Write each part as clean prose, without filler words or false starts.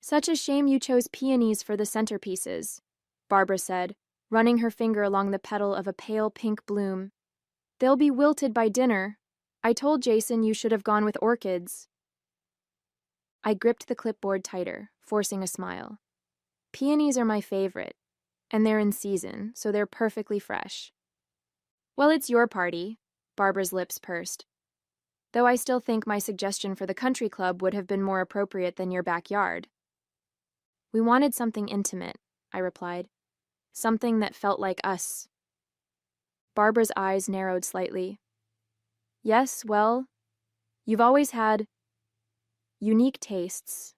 Such a shame you chose peonies for the centerpieces, Barbara said, running her finger along the petal of a pale pink bloom. They'll be wilted by dinner. I told Jason you should have gone with orchids. I gripped the clipboard tighter, forcing a smile. Peonies are my favorite, and they're in season, so they're perfectly fresh. Well, it's your party, Barbara's lips pursed. Though I still think my suggestion for the country club would have been more appropriate than your backyard. We wanted something intimate, I replied. Something that felt like us. Barbara's eyes narrowed slightly. Yes, well, you've always had unique tastes.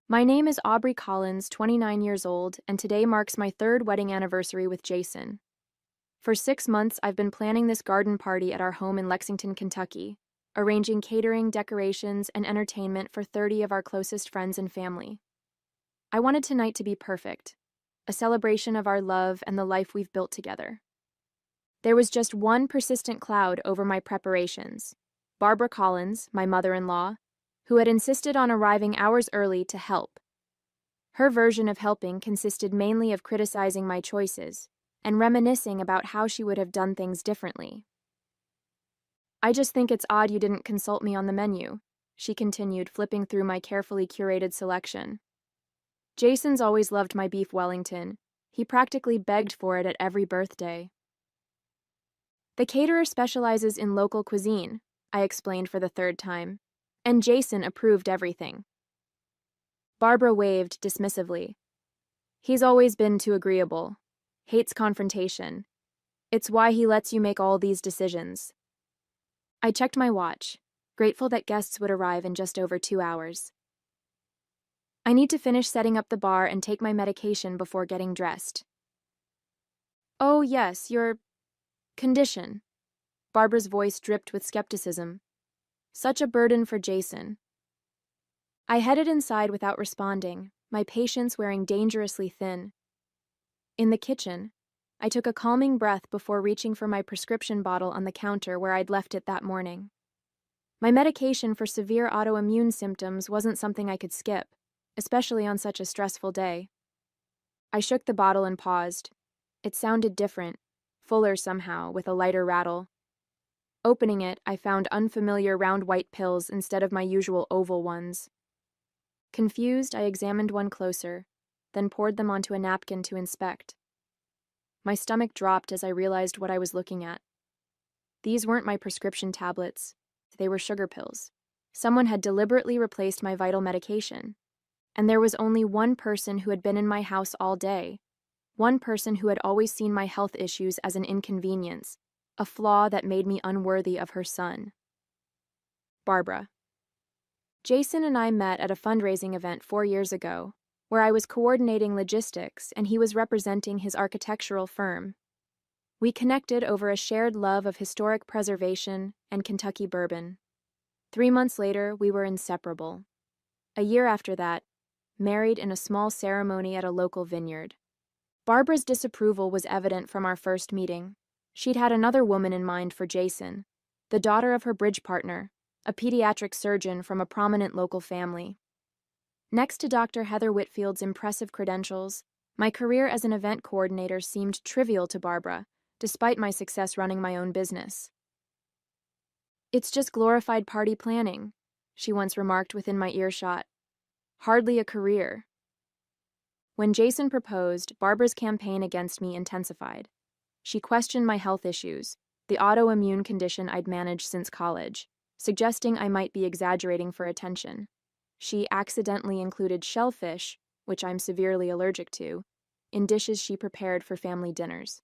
My name is Aubrey Collins, 29 years old, and today marks my third wedding anniversary with Jason. For 6 months, I've been planning this garden party at our home in Lexington, Kentucky, arranging catering, decorations, and entertainment for 30 of our closest friends and family. I wanted tonight to be perfect, a celebration of our love and the life we've built together. There was just one persistent cloud over my preparations. Barbara Collins, my mother-in-law, who had insisted on arriving hours early to help. Her version of helping consisted mainly of criticizing my choices and reminiscing about how she would have done things differently. I just think it's odd you didn't consult me on the menu, she continued, flipping through my carefully curated selection. Jason's always loved my beef Wellington. He practically begged for it at every birthday. The caterer specializes in local cuisine, I explained for the third time, and Jason approved everything. Barbara waved dismissively. He's always been too agreeable. Hates confrontation. It's why he lets you make all these decisions. I checked my watch, grateful that guests would arrive in just over 2 hours. I need to finish setting up the bar and take my medication before getting dressed. Oh, yes, your condition. Barbara's voice dripped with skepticism. Such a burden for Jason. I headed inside without responding, my patience wearing dangerously thin. In the kitchen, I took a calming breath before reaching for my prescription bottle on the counter where I'd left it that morning. My medication for severe autoimmune symptoms wasn't something I could skip, especially on such a stressful day. I shook the bottle and paused. It sounded different, fuller somehow, with a lighter rattle. Opening it, I found unfamiliar round white pills instead of my usual oval ones. Confused, I examined one closer, then poured them onto a napkin to inspect. My stomach dropped as I realized what I was looking at. These weren't my prescription tablets. They were sugar pills. Someone had deliberately replaced my vital medication. And there was only one person who had been in my house all day. One person who had always seen my health issues as an inconvenience, a flaw that made me unworthy of her son. Barbara. Jason and I met at a fundraising event 4 years ago, where I was coordinating logistics and he was representing his architectural firm. We connected over a shared love of historic preservation and Kentucky bourbon. 3 months later, we were inseparable. A year after that, married in a small ceremony at a local vineyard. Barbara's disapproval was evident from our first meeting. She'd had another woman in mind for Jason, the daughter of her bridge partner, a pediatric surgeon from a prominent local family. Next to Dr. Heather Whitfield's impressive credentials, my career as an event coordinator seemed trivial to Barbara, despite my success running my own business. It's just glorified party planning, she once remarked within my earshot. Hardly a career. When Jason proposed, Barbara's campaign against me intensified. She questioned my health issues, the autoimmune condition I'd managed since college, suggesting I might be exaggerating for attention. She accidentally included shellfish, which I'm severely allergic to, in dishes she prepared for family dinners.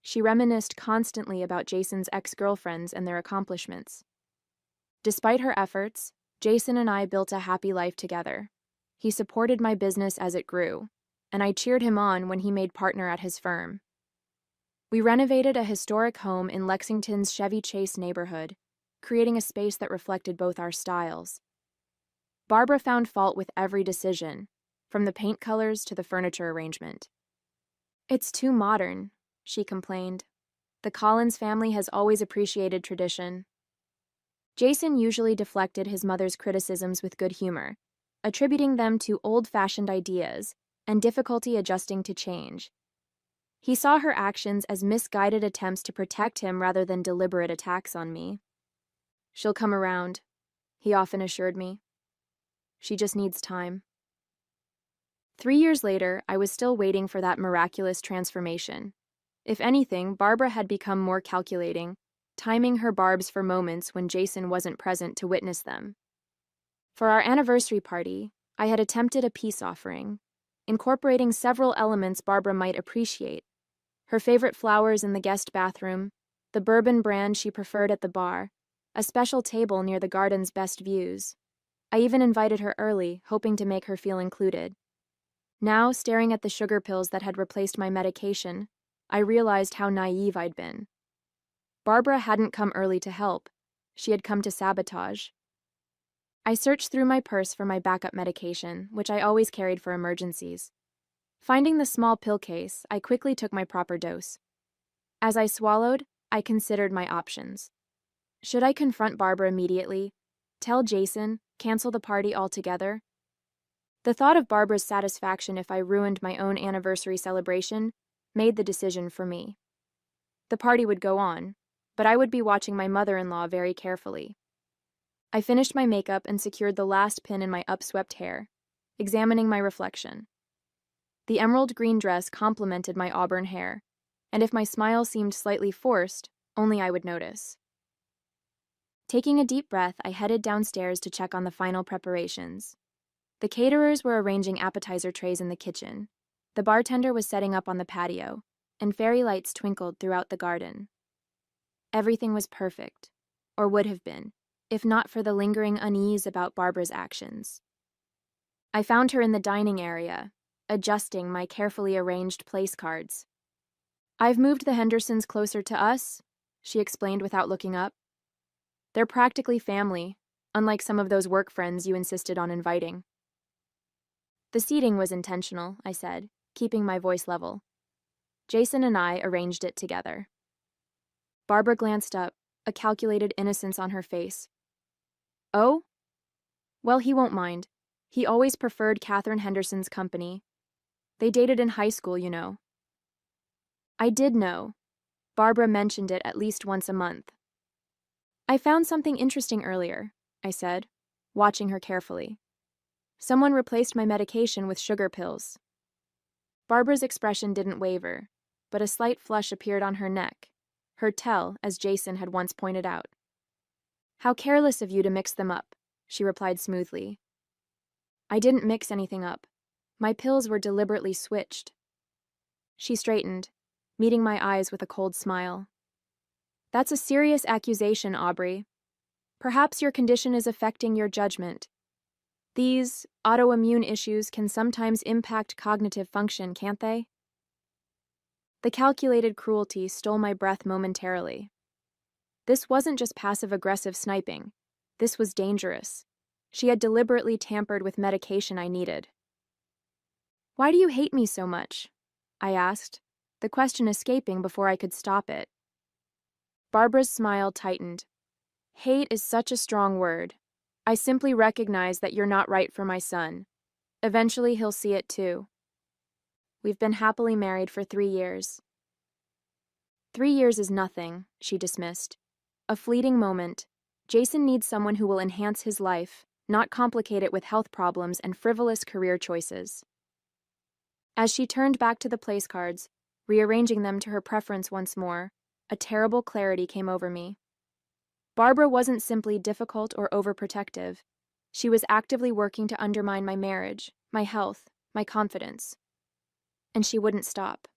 She reminisced constantly about Jason's ex-girlfriends and their accomplishments. Despite her efforts, Jason and I built a happy life together. He supported my business as it grew, and I cheered him on when he made partner at his firm. We renovated a historic home in Lexington's Chevy Chase neighborhood, creating a space that reflected both our styles. Barbara found fault with every decision, from the paint colors to the furniture arrangement. It's too modern, she complained. The Collins family has always appreciated tradition. Jason usually deflected his mother's criticisms with good humor, attributing them to old-fashioned ideas and difficulty adjusting to change. He saw her actions as misguided attempts to protect him rather than deliberate attacks on me. "She'll come around," he often assured me. "She just needs time." 3 years later, I was still waiting for that miraculous transformation. If anything, Barbara had become more calculating, timing her barbs for moments when Jason wasn't present to witness them. For our anniversary party, I had attempted a peace offering, incorporating several elements Barbara might appreciate: her favorite flowers in the guest bathroom, the bourbon brand she preferred at the bar, a special table near the garden's best views. I even invited her early, hoping to make her feel included. Now, staring at the sugar pills that had replaced my medication, I realized how naive I'd been. Barbara hadn't come early to help. She had come to sabotage. I searched through my purse for my backup medication, which I always carried for emergencies. Finding the small pill case, I quickly took my proper dose. As I swallowed, I considered my options. Should I confront Barbara immediately? Tell Jason? Cancel the party altogether? The thought of Barbara's satisfaction if I ruined my own anniversary celebration made the decision for me. The party would go on, but I would be watching my mother-in-law very carefully. I finished my makeup and secured the last pin in my upswept hair, examining my reflection. The emerald green dress complemented my auburn hair, and if my smile seemed slightly forced, only I would notice. Taking a deep breath, I headed downstairs to check on the final preparations. The caterers were arranging appetizer trays in the kitchen. The bartender was setting up on the patio, and fairy lights twinkled throughout the garden. Everything was perfect, or would have been, if not for the lingering unease about Barbara's actions. I found her in the dining area, adjusting my carefully arranged place cards. "I've moved the Hendersons closer to us," she explained without looking up. "They're practically family, unlike some of those work friends you insisted on inviting." "The seating was intentional," I said, keeping my voice level. "Jason and I arranged it together." Barbara glanced up, a calculated innocence on her face. "Oh? Well, he won't mind. He always preferred Catherine Henderson's company. They dated in high school, you know." I did know. Barbara mentioned it at least once a month. "I found something interesting earlier," I said, watching her carefully. "Someone replaced my medication with sugar pills." Barbara's expression didn't waver, but a slight flush appeared on her neck, her tell, as Jason had once pointed out. "How careless of you to mix them up," she replied smoothly. "I didn't mix anything up. My pills were deliberately switched." She straightened, meeting my eyes with a cold smile. "That's a serious accusation, Aubrey. Perhaps your condition is affecting your judgment. These autoimmune issues can sometimes impact cognitive function, can't they?" The calculated cruelty stole my breath momentarily. This wasn't just passive-aggressive sniping. This was dangerous. She had deliberately tampered with medication I needed. "Why do you hate me so much?" I asked, the question escaping before I could stop it. Barbara's smile tightened. "Hate is such a strong word. I simply recognize that you're not right for my son. Eventually he'll see it too. We've been happily married for 3 years." 3 years is nothing," she dismissed. "A fleeting moment. Jason needs someone who will enhance his life, not complicate it with health problems and frivolous career choices." As she turned back to the place cards, rearranging them to her preference once more, a terrible clarity came over me. Barbara wasn't simply difficult or overprotective. She was actively working to undermine my marriage, my health, my confidence. And she wouldn't stop.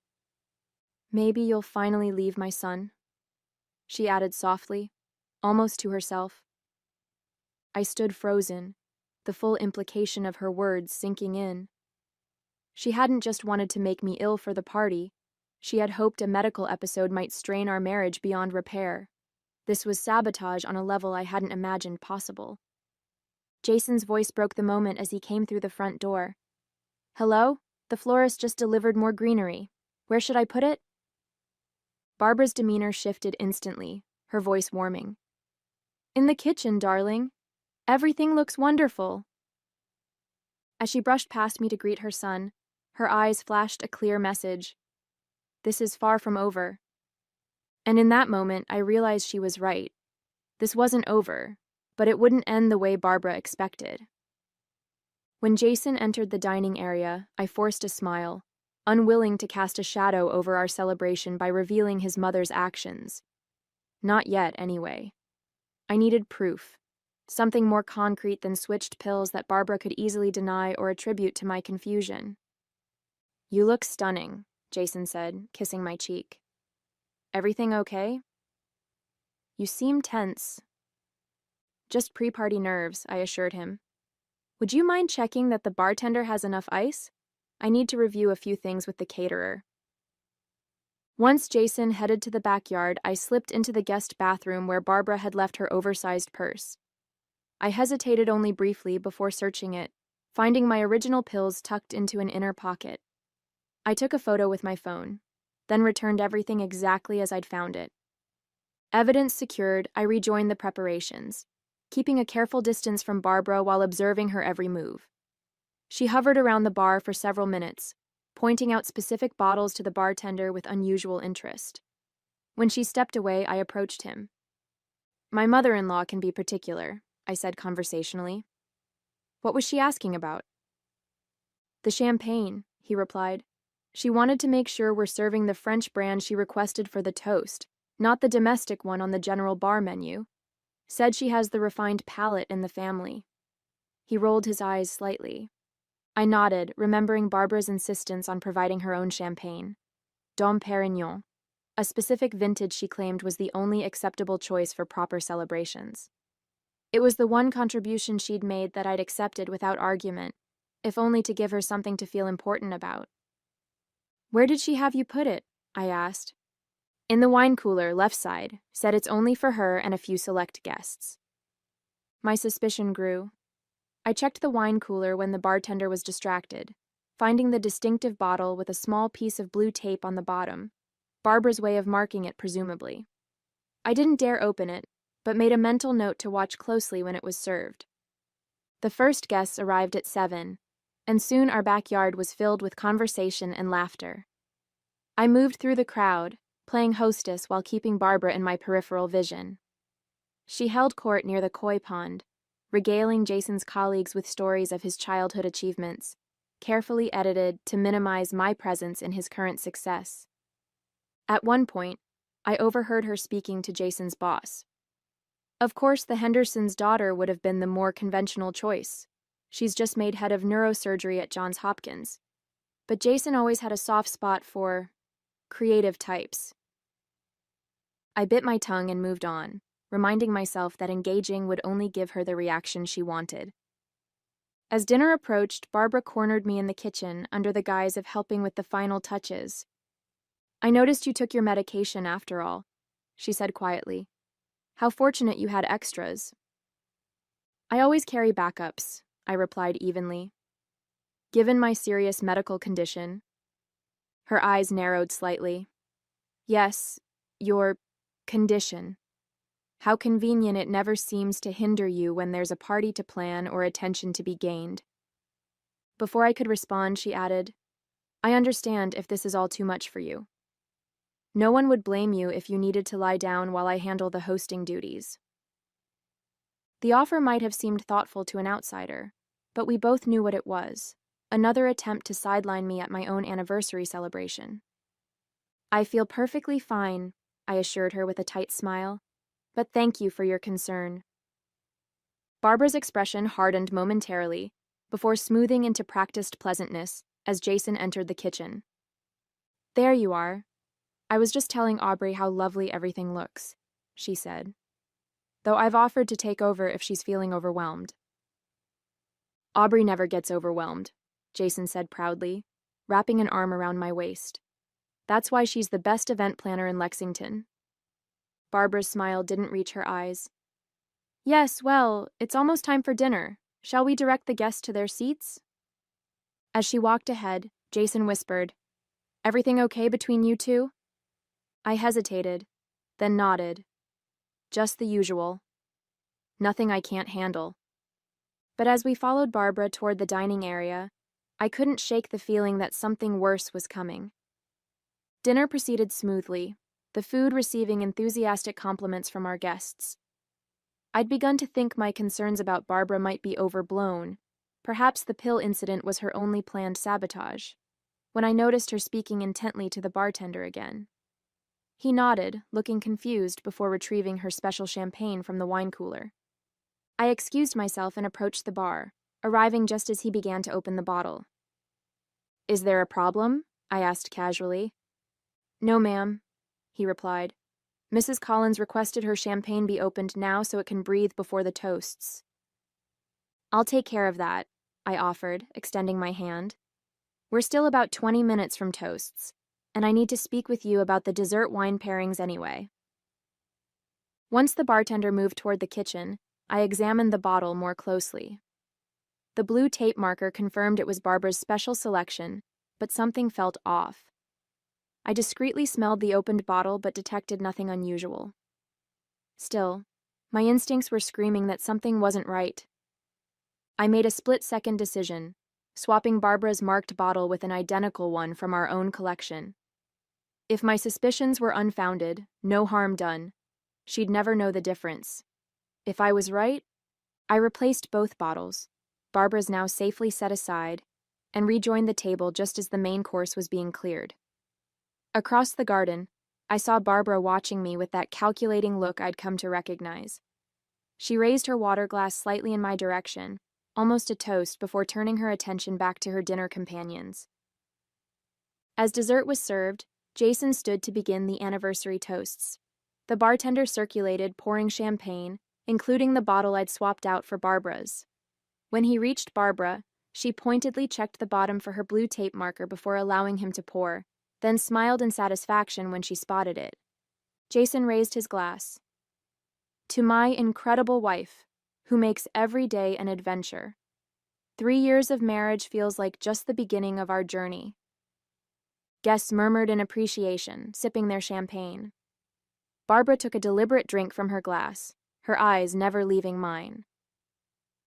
"Maybe you'll finally leave my son," she added softly, almost to herself. I stood frozen, the full implication of her words sinking in. She hadn't just wanted to make me ill for the party. She had hoped a medical episode might strain our marriage beyond repair. This was sabotage on a level I hadn't imagined possible. Jason's voice broke the moment as he came through the front door. "Hello? The florist just delivered more greenery. Where should I put it?" Barbara's demeanor shifted instantly, her voice warming. "In the kitchen, darling. Everything looks wonderful." As she brushed past me to greet her son, her eyes flashed a clear message. This is far from over. And in that moment, I realized she was right. This wasn't over, but it wouldn't end the way Barbara expected. When Jason entered the dining area, I forced a smile, unwilling to cast a shadow over our celebration by revealing his mother's actions. Not yet, anyway. I needed proof, something more concrete than switched pills that Barbara could easily deny or attribute to my confusion. You look stunning, Jason said, kissing my cheek. Everything okay? You seem tense. Just pre-party nerves, I assured him. Would you mind checking that the bartender has enough ice? I need to review a few things with the caterer. Once Jason headed to the backyard, I slipped into the guest bathroom where Barbara had left her oversized purse. I hesitated only briefly before searching it, finding my original pills tucked into an inner pocket. I took a photo with my phone, then returned everything exactly as I'd found it. Evidence secured, I rejoined the preparations, keeping a careful distance from Barbara while observing her every move. She hovered around the bar for several minutes, pointing out specific bottles to the bartender with unusual interest. When she stepped away, I approached him. My mother-in-law can be particular, I said conversationally. What was she asking about? The champagne, he replied. She wanted to make sure we're serving the French brand she requested for the toast, not the domestic one on the general bar menu. Said she has the refined palate in the family. He rolled his eyes slightly. I nodded, remembering Barbara's insistence on providing her own champagne. Dom Pérignon, a specific vintage she claimed was the only acceptable choice for proper celebrations. It was the one contribution she'd made that I'd accepted without argument, if only to give her something to feel important about. Where did she have you put it? I asked. In the wine cooler, left side, said it's only for her and a few select guests. My suspicion grew. I checked the wine cooler when the bartender was distracted, finding the distinctive bottle with a small piece of blue tape on the bottom, Barbara's way of marking it presumably. I didn't dare open it, but made a mental note to watch closely when it was served. The first guests arrived at 7, and soon our backyard was filled with conversation and laughter. I moved through the crowd, playing hostess while keeping Barbara in my peripheral vision. She held court near the koi pond, regaling Jason's colleagues with stories of his childhood achievements, carefully edited to minimize my presence in his current success. At one point, I overheard her speaking to Jason's boss. Of course, the Hendersons' daughter would have been the more conventional choice. She's just made head of neurosurgery at Johns Hopkins. But Jason always had a soft spot for creative types. I bit my tongue and moved on, reminding myself that engaging would only give her the reaction she wanted. As dinner approached, Barbara cornered me in the kitchen under the guise of helping with the final touches. I noticed you took your medication after all, she said quietly. How fortunate you had extras. I always carry backups, I replied evenly. Given my serious medical condition. Her eyes narrowed slightly. Yes, your condition. How convenient it never seems to hinder you when there's a party to plan or attention to be gained. Before I could respond, she added, I understand if this is all too much for you. No one would blame you if you needed to lie down while I handle the hosting duties. The offer might have seemed thoughtful to an outsider, but we both knew what it was, another attempt to sideline me at my own anniversary celebration. I feel perfectly fine, I assured her with a tight smile, but thank you for your concern. Barbara's expression hardened momentarily, before smoothing into practiced pleasantness as Jason entered the kitchen. There you are. I was just telling Aubrey how lovely everything looks, she said. Though I've offered to take over if she's feeling overwhelmed. Aubrey never gets overwhelmed, Jason said proudly, wrapping an arm around my waist. That's why she's the best event planner in Lexington. Barbara's smile didn't reach her eyes. Yes, well, it's almost time for dinner. Shall we direct the guests to their seats? As she walked ahead, Jason whispered, Everything okay between you two? I hesitated, then nodded. Just the usual. Nothing I can't handle. But as we followed Barbara toward the dining area, I couldn't shake the feeling that something worse was coming. Dinner proceeded smoothly, the food receiving enthusiastic compliments from our guests. I'd begun to think my concerns about Barbara might be overblown. Perhaps the pill incident was her only planned sabotage, when I noticed her speaking intently to the bartender again. He nodded, looking confused before retrieving her special champagne from the wine cooler. I excused myself and approached the bar, arriving just as he began to open the bottle. "Is there a problem?" I asked casually. "No, ma'am," he replied. "Mrs. Collins requested her champagne be opened now so it can breathe before the toasts." "I'll take care of that," I offered, extending my hand. "We're still about 20 minutes from toasts, and I need to speak with you about the dessert wine pairings anyway." Once the bartender moved toward the kitchen, I examined the bottle more closely. The blue tape marker confirmed it was Barbara's special selection, but something felt off. I discreetly smelled the opened bottle but detected nothing unusual. Still, my instincts were screaming that something wasn't right. I made a split-second decision, swapping Barbara's marked bottle with an identical one from our own collection. If my suspicions were unfounded, no harm done. She'd never know the difference. If I was right, I replaced both bottles, Barbara's now safely set aside, and rejoined the table just as the main course was being cleared. Across the garden, I saw Barbara watching me with that calculating look I'd come to recognize. She raised her water glass slightly in my direction, almost a toast, before turning her attention back to her dinner companions. As dessert was served, Jason stood to begin the anniversary toasts. The bartender circulated, pouring champagne, including the bottle I'd swapped out for Barbara's. When he reached Barbara, she pointedly checked the bottom for her blue tape marker before allowing him to pour, then smiled in satisfaction when she spotted it. Jason raised his glass. "To my incredible wife, who makes every day an adventure. 3 years of marriage feels like just the beginning of our journey." Guests murmured in appreciation, sipping their champagne. Barbara took a deliberate drink from her glass, her eyes never leaving mine.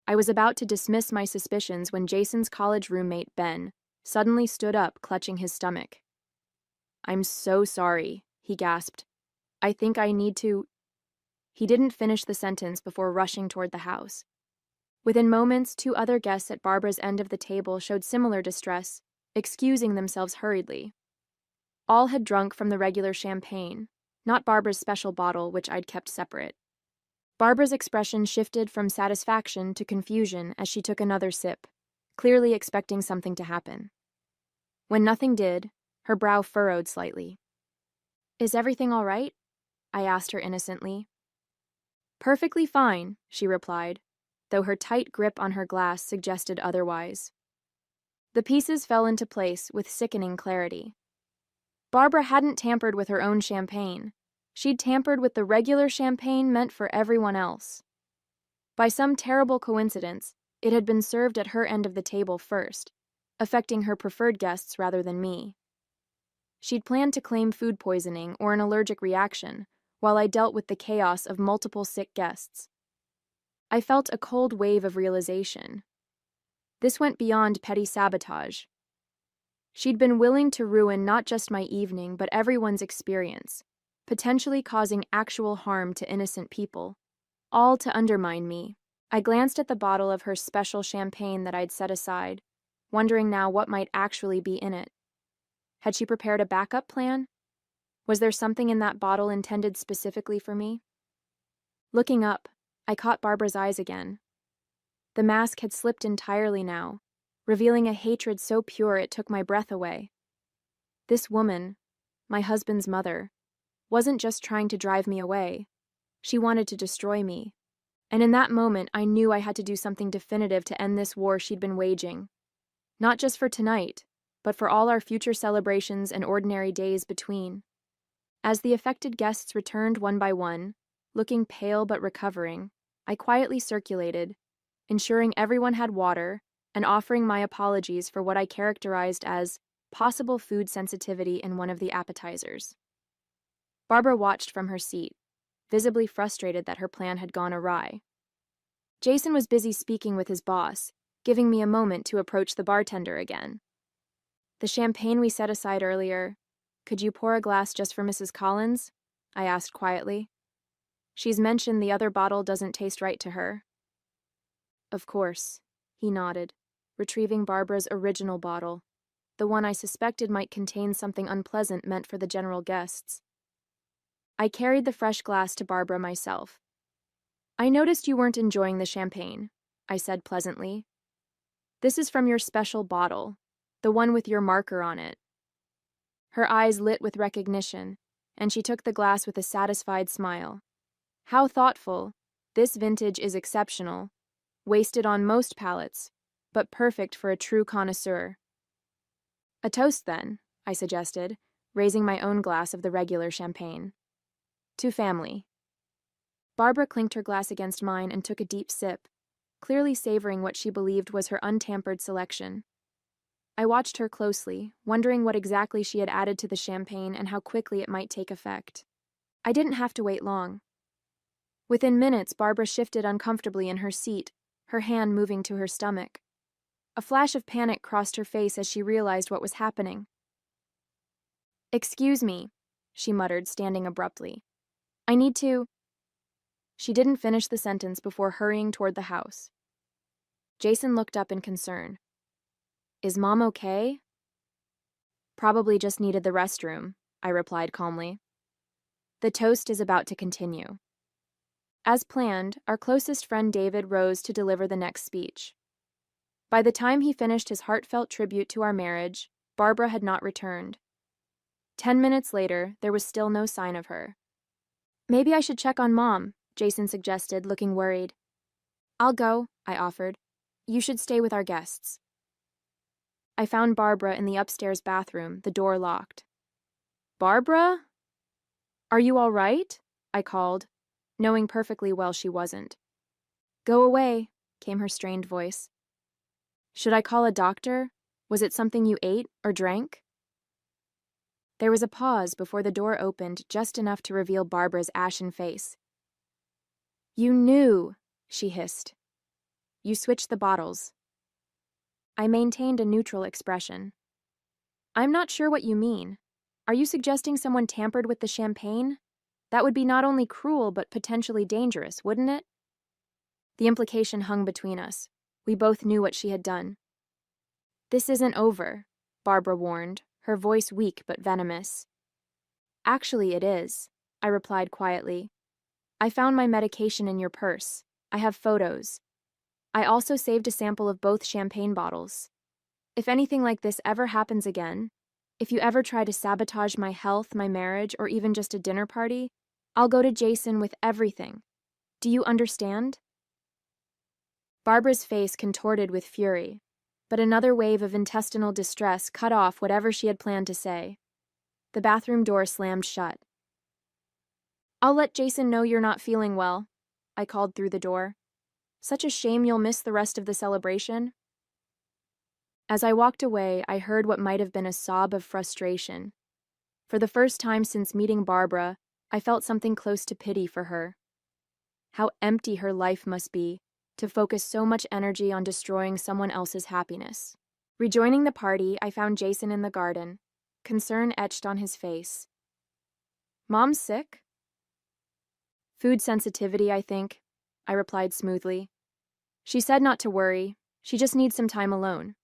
I was about to dismiss my suspicions when Jason's college roommate, Ben, suddenly stood up, clutching his stomach. "I'm so sorry," he gasped. "I think I need to—" He didn't finish the sentence before rushing toward the house. Within moments, 2 other guests at Barbara's end of the table showed similar distress, excusing themselves hurriedly. All had drunk from the regular champagne, not Barbara's special bottle, which I'd kept separate. Barbara's expression shifted from satisfaction to confusion as she took another sip, clearly expecting something to happen. When nothing did, her brow furrowed slightly. "Is everything all right?" I asked her innocently. "Perfectly fine," she replied, though her tight grip on her glass suggested otherwise. The pieces fell into place with sickening clarity. Barbara hadn't tampered with her own champagne. She'd tampered with the regular champagne meant for everyone else. By some terrible coincidence, it had been served at her end of the table first, affecting her preferred guests rather than me. She'd planned to claim food poisoning or an allergic reaction, while I dealt with the chaos of multiple sick guests. I felt a cold wave of realization. This went beyond petty sabotage. She'd been willing to ruin not just my evening, but everyone's experience, potentially causing actual harm to innocent people, all to undermine me. I glanced at the bottle of her special champagne that I'd set aside, wondering now what might actually be in it. Had she prepared a backup plan? Was there something in that bottle intended specifically for me? Looking up, I caught Barbara's eyes again. The mask had slipped entirely now, revealing a hatred so pure it took my breath away. This woman, my husband's mother, wasn't just trying to drive me away. She wanted to destroy me. And in that moment, I knew I had to do something definitive to end this war she'd been waging. Not just for tonight, but for all our future celebrations and ordinary days between. As the affected guests returned one by one, looking pale but recovering, I quietly circulated, ensuring everyone had water and offering my apologies for what I characterized as possible food sensitivity in one of the appetizers. Barbara watched from her seat, visibly frustrated that her plan had gone awry. Jason was busy speaking with his boss, giving me a moment to approach the bartender again. The champagne we set aside earlier, could you pour a glass just for Mrs. Collins? I asked quietly. She's mentioned the other bottle doesn't taste right to her. Of course, he nodded, retrieving Barbara's original bottle, the one I suspected might contain something unpleasant meant for the general guests. I carried the fresh glass to Barbara myself. I noticed you weren't enjoying the champagne, I said pleasantly. This is from your special bottle, the one with your marker on it. Her eyes lit with recognition, and she took the glass with a satisfied smile. How thoughtful. This vintage is exceptional. Wasted on most palates, but perfect for a true connoisseur. A toast, then, I suggested, raising my own glass of the regular champagne. To family. Barbara clinked her glass against mine and took a deep sip, clearly savoring what she believed was her untampered selection. I watched her closely, wondering what exactly she had added to the champagne and how quickly it might take effect. I didn't have to wait long. Within minutes, Barbara shifted uncomfortably in her seat, her hand moving to her stomach. A flash of panic crossed her face as she realized what was happening. "Excuse me," she muttered, standing abruptly. "I need to—" She didn't finish the sentence before hurrying toward the house. Jason looked up in concern. "Is Mom okay?" "Probably just needed the restroom," I replied calmly. The toast is about to continue. As planned, our closest friend David rose to deliver the next speech. By the time he finished his heartfelt tribute to our marriage, Barbara had not returned. 10 minutes later, there was still no sign of her. "Maybe I should check on Mom," Jason suggested, looking worried. "I'll go," I offered. "You should stay with our guests." I found Barbara in the upstairs bathroom, the door locked. "Barbara? Are you all right?" I called, knowing perfectly well she wasn't. "Go away," came her strained voice. "Should I call a doctor? Was it something you ate or drank?" There was a pause before the door opened, just enough to reveal Barbara's ashen face. "You knew," she hissed. "You switched the bottles." I maintained a neutral expression. "I'm not sure what you mean. Are you suggesting someone tampered with the champagne? That would be not only cruel but potentially dangerous, wouldn't it?" The implication hung between us. We both knew what she had done. "This isn't over," Barbara warned, her voice weak but venomous. "Actually, it is," I replied quietly. "I found my medication in your purse. I have photos. I also saved a sample of both champagne bottles. If anything like this ever happens again, if you ever try to sabotage my health, my marriage, or even just a dinner party, I'll go to Jason with everything. Do you understand?" Barbara's face contorted with fury, but another wave of intestinal distress cut off whatever she had planned to say. The bathroom door slammed shut. "I'll let Jason know you're not feeling well," I called through the door. "Such a shame you'll miss the rest of the celebration." As I walked away, I heard what might have been a sob of frustration. For the first time since meeting Barbara, I felt something close to pity for her. How empty her life must be, to focus so much energy on destroying someone else's happiness. Rejoining the party, I found Jason in the garden, concern etched on his face. "Mom's sick?" "Food sensitivity, I think," I replied smoothly. "She said not to worry. She just needs some time alone."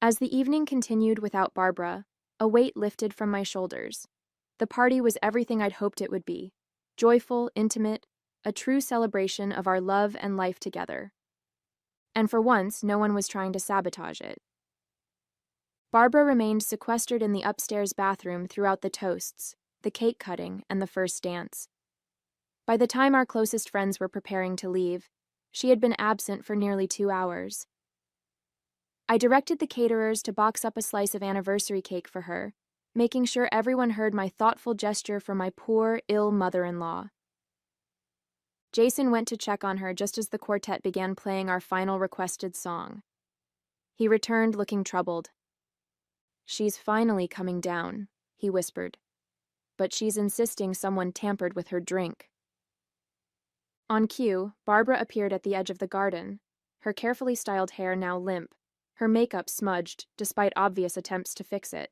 As the evening continued without Barbara, a weight lifted from my shoulders. The party was everything I'd hoped it would be. Joyful, intimate, a true celebration of our love and life together. And for once, no one was trying to sabotage it. Barbara remained sequestered in the upstairs bathroom throughout the toasts, the cake cutting, and the first dance. By the time our closest friends were preparing to leave, she had been absent for nearly 2 hours. I directed the caterers to box up a slice of anniversary cake for her, making sure everyone heard my thoughtful gesture for my poor, ill mother-in-law. Jason went to check on her just as the quartet began playing our final requested song. He returned looking troubled. "She's finally coming down," he whispered. "But she's insisting someone tampered with her drink." On cue, Barbara appeared at the edge of the garden, her carefully styled hair now limp, her makeup smudged despite obvious attempts to fix it.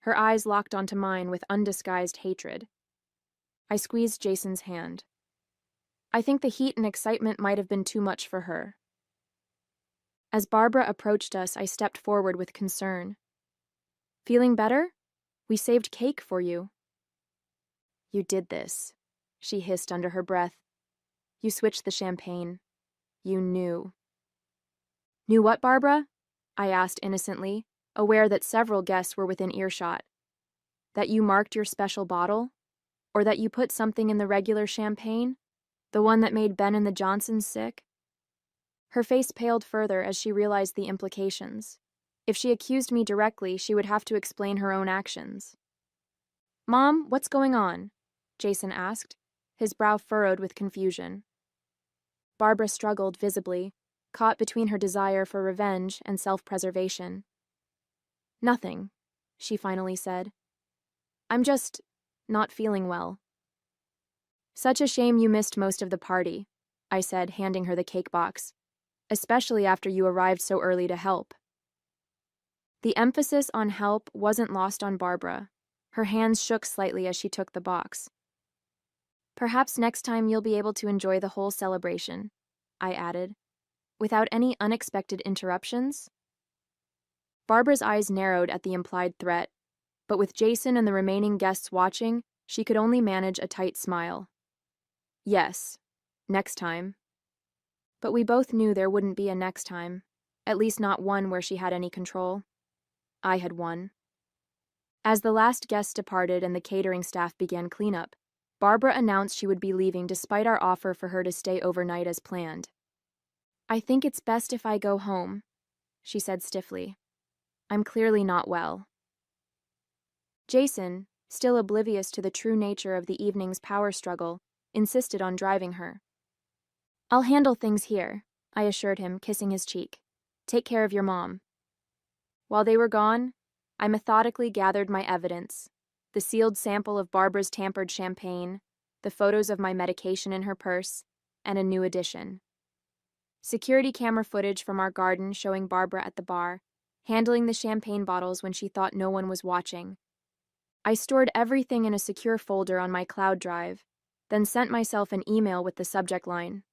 Her eyes locked onto mine with undisguised hatred. I squeezed Jason's hand. I think the heat and excitement might have been too much for her. As Barbara approached us, I stepped forward with concern. Feeling better? We saved cake for you. You did this, she hissed under her breath. You switched the champagne. You knew. Knew what, Barbara? I asked innocently, aware that several guests were within earshot. That you marked your special bottle? Or that you put something in the regular champagne? The one that made Ben and the Johnsons sick? Her face paled further as she realized the implications. If she accused me directly, she would have to explain her own actions. Mom, what's going on? Jason asked, his brow furrowed with confusion. Barbara struggled visibly, caught between her desire for revenge and self-preservation. Nothing, she finally said. I'm just not feeling well. Such a shame you missed most of the party, I said, handing her the cake box, especially after you arrived so early to help. The emphasis on help wasn't lost on Barbara. Her hands shook slightly as she took the box. Perhaps next time you'll be able to enjoy the whole celebration, I added, without any unexpected interruptions. Barbara's eyes narrowed at the implied threat, but with Jason and the remaining guests watching, she could only manage a tight smile. Yes, next time. But we both knew there wouldn't be a next time, at least not one where she had any control. I had won. As the last guest departed and the catering staff began cleanup, Barbara announced she would be leaving despite our offer for her to stay overnight as planned. I think it's best if I go home, she said stiffly. I'm clearly not well. Jason, still oblivious to the true nature of the evening's power struggle, insisted on driving her. I'll handle things here, I assured him, kissing his cheek. Take care of your mom. While they were gone, I methodically gathered my evidence, the sealed sample of Barbara's tampered champagne, the photos of my medication in her purse, and a new addition. Security camera footage from our garden showing Barbara at the bar, handling the champagne bottles when she thought no one was watching. I stored everything in a secure folder on my cloud drive, then sent myself an email with the subject line: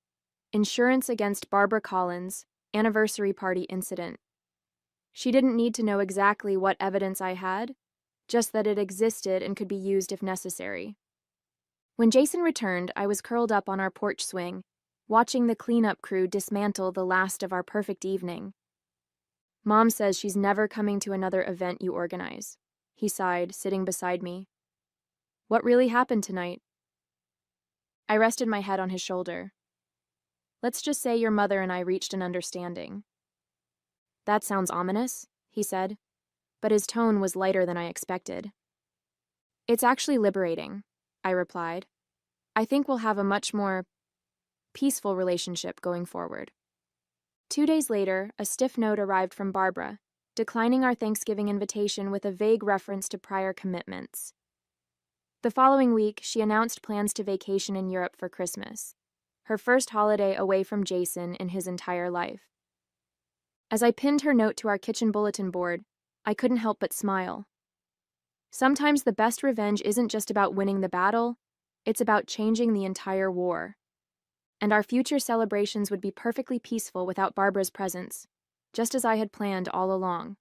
Insurance against Barbara Collins, anniversary party incident. She didn't need to know exactly what evidence I had, just that it existed and could be used if necessary. When Jason returned, I was curled up on our porch swing, watching the cleanup crew dismantle the last of our perfect evening. Mom says she's never coming to another event you organize, he sighed, sitting beside me. What really happened tonight? I rested my head on his shoulder. Let's just say your mother and I reached an understanding. That sounds ominous, he said, but his tone was lighter than I expected. It's actually liberating, I replied. I think we'll have a much more peaceful relationship going forward. 2 days later, a stiff note arrived from Barbara, declining our Thanksgiving invitation with a vague reference to prior commitments. The following week, she announced plans to vacation in Europe for Christmas, her first holiday away from Jason in his entire life. As I pinned her note to our kitchen bulletin board, I couldn't help but smile. Sometimes the best revenge isn't just about winning the battle, it's about changing the entire war. And our future celebrations would be perfectly peaceful without Barbara's presence, just as I had planned all along.